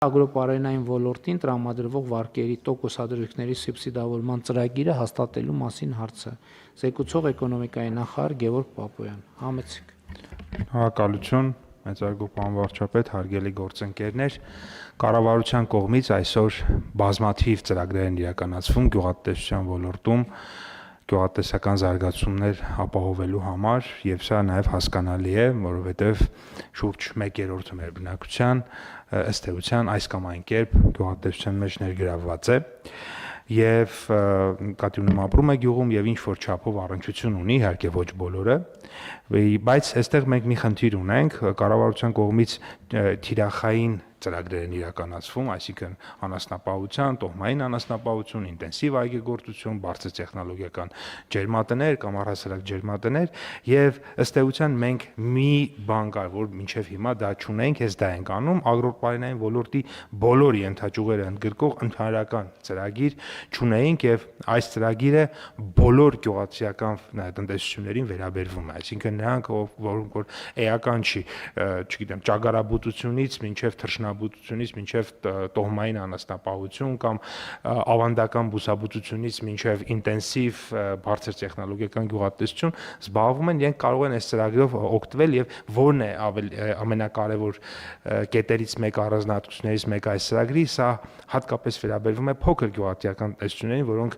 Ագրոպարենային ոլորտին տրամադրվող վարկերի տոկոսադրույքների սուբսիդավորման ծրագիրը հաստատելու մասին հարցը։ Զեկուցող էկոնոմիկայի նախարար Գևորգ Պապոյան։ Համեցեք։ Շնորհակալություն, մեծարգո պարոն վարչապետ, հարգելի գործընկերներ, կառավարության կողմից այսօր բազմաթիվ ծրագրեր են իրականացվում գյուղատնտեսության ոլորտում գյուղատնտեսական զարգացումներ ապահովելու համար, եւ սա նաեւ հասկանալի է, որովհետեւ շուրջ 1/3-ը մեր բնակության ըստ էության այս կամ այն կերպ գյուղատնտեսության մեջ ներգրավված է եւ նկատի ունեմ ապրում է գյուղում եւ ինչ որ չափով առնչություն ունի, իհարկե ոչ բոլորը, բայց այստեղ մենք մի խնդիր ունենք, կառավարության կողմից թիրախային ծրագրեր են իրականացվում, այսինքն անասնապահության, տոհմային անասնապահություն, ինտենսիվ այգեգործություն, բարձր տեխնոլոգիական ջերմատներ կամ առհասարակ ջերմատներ եւ ըստ էության մենք մի բան կար, որ մինչեւ հիմա դա չունենք, հենց դա ենք անում, ագրոպարենային ոլորտի բոլոր ենթաճյուղերը ընդգրկող ընդհանրական ծրագիր չունեինք եւ այս ծրագիրը բոլոր գյուղատնտեսական տնտեսություններին վերաբերվում է, այսինքն նրանք, որոնք որ էական չի, չգիտեմ, ճագարաբուծությունից մինչեւ թռչնաբուծությունից մինչև տոհմային անասնապահություն կամ ավանդական բուսաբուծությունից մինչև ինտենսիվ բարձր տեխնոլոգիական գյուղատնտեսություն զբաղվում են, իրենք կարող են այս ծրագրով օգտվել եւ որն է ամենակարևոր կետերից մեկը առանձնահատկություններից մեկը այս ծրագրի, սա հատկապես վերաբերվում է փոքր գյուղատնտեսական տնտեսություններին, որոնք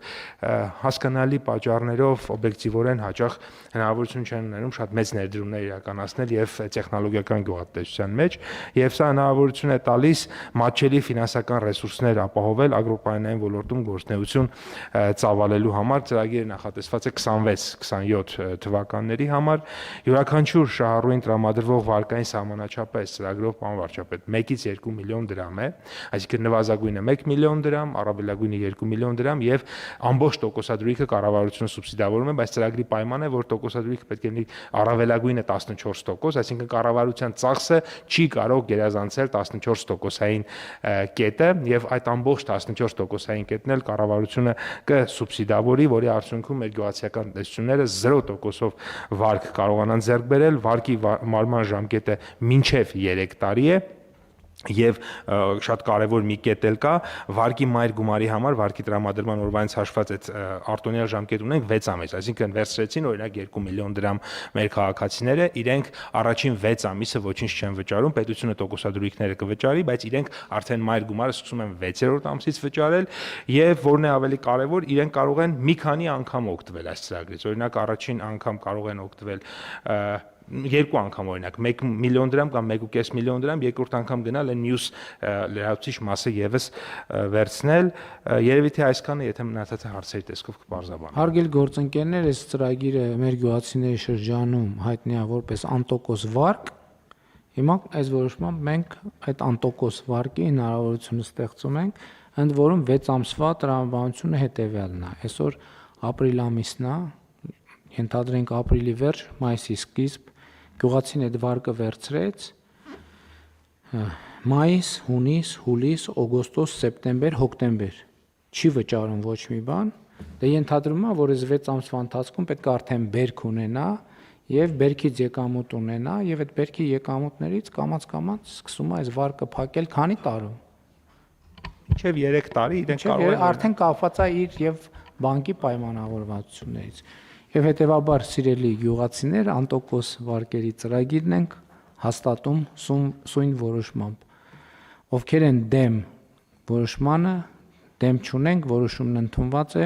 հասկանալի պատճառներով օբյեկտիվորեն հաճախ հնարավորություն չեն ունենում շատ մեծ ներդրումներ իրականացնել եւ տեխնոլոգիական գյուղատնտեսության մեջ եւ սա հնարավորություն է տալիս մատչելի ֆինանսական ռեսուրսներ ապահովել ագրոպարենային ոլորտում գործունեություն ծավալելու համար։ Ծրագիրը նախատեսված է 26-27 թվականների համար։ Յուրաքանչյուր շահառուին տրամադրվող վարկային սահմանաչափը այս ծրագրով, պարոն վարչապետ, 1-ից 2 միլիոն դրամ է, այսինքն նվազագույնը 1 միլիոն դրամ, առավելագույնը 2 միլիոն դրամ եւ ամբողջ տոկոսադրույքը կառավարությունը սուբսիդավորում է, բայց ծրագրի պայմանն է, որ տոկոսադրույքը պետք է լինի առավելագույնը 14%, այսինքն կառավարության ծախսը չի կարող գերազանցել 14%-ային կետը եւ այդ ամբողջ 14%-ային կետն էլ կառավարությունը կսուբսիդավորի, որի արդյունքում մեր գյուղատնտեսական տնտեսությունները 0%-ով վարկ կարողանան ձեռք բերել, վարկի մարման ժամկետը մինչեւ 3 տարի է եւ շատ կարեւոր մի կետ էլ կա վարկի մայր գումարի համար վարկի տրամադրման օրվանից հաշված այդ արտոնյալ ժամկետ ունենք 6 ամիս, այսինքն վերցրեցին օրինակ 2 միլիոն դրամ մեր քաղաքացիները, իրենք առաջին 6 ամիսը ոչինչ չեն վճարում, պետությունը տոկոսադրույքները կվճարի, բայց իրենք արդեն մայր գումարը սկսում են 6-րդ ամսից վճարել եւ որն է ավելի կարեւոր, իրենք կարող են մի քանի անգամ օգտվել այս ծրագրից, օրինակ առաջին անգամ կարող են օգտվել երկու անգամ օրինակ 1 միլիոն դրամ կամ 1.5 միլիոն դրամ, երկրորդ անգամ գնալ այն մյուս լրացուցիչ մասը եւս վերցնել, երևի թե այսքանը, եթե մնացած հարցերի տեսքով կբարձրաբանեմ։ Հարգելի գործընկերներ, այս ծրագիրը մեր գյուղացիների շրջանում հայտնի է որպես անտոկոս վարկ։ Հիմա այս որոշմամբ մենք այդ անտոկոս վարկի հնարավորությունը ստեղծում ենք, ընդ որում 6 ամսվա տրամաբանությունը հետեւյալն է։ Այսօր ապրիլ ամիսն է, ենթադրենք ապրիլի վերջ, մայիսի սկիզբ, գյուղացին այդ վարկը վերցրեց մայիս, հունիս, հուլիս, օգոստոս, սեպտեմբեր, հոկտեմբեր չի վճարում ոչ մի բան, դե ենթադրվում է, որ այս 6 ամսվա ընթացքում պետք է արդեն բերք ունենա եւ բերքից եկամուտ ունենա եւ այդ բերքի եկամուտներից կամաց-կամաց սկսում է այս վարկը փակել քանի տարում։ Մինչեւ 3 տարի իրենք կարող են արդեն կապված է իր եւ բանկի պայմանավորվածություններից։ Եվ հետեւաբար սիրելի գյուղացիներ, անտոկոս վարկերի ծրագիրն ենք հաստատում սույն որոշմամբ։ Ովքեր են դեմ որոշմանը, դեմ չունենք, որոշումն ընդունված է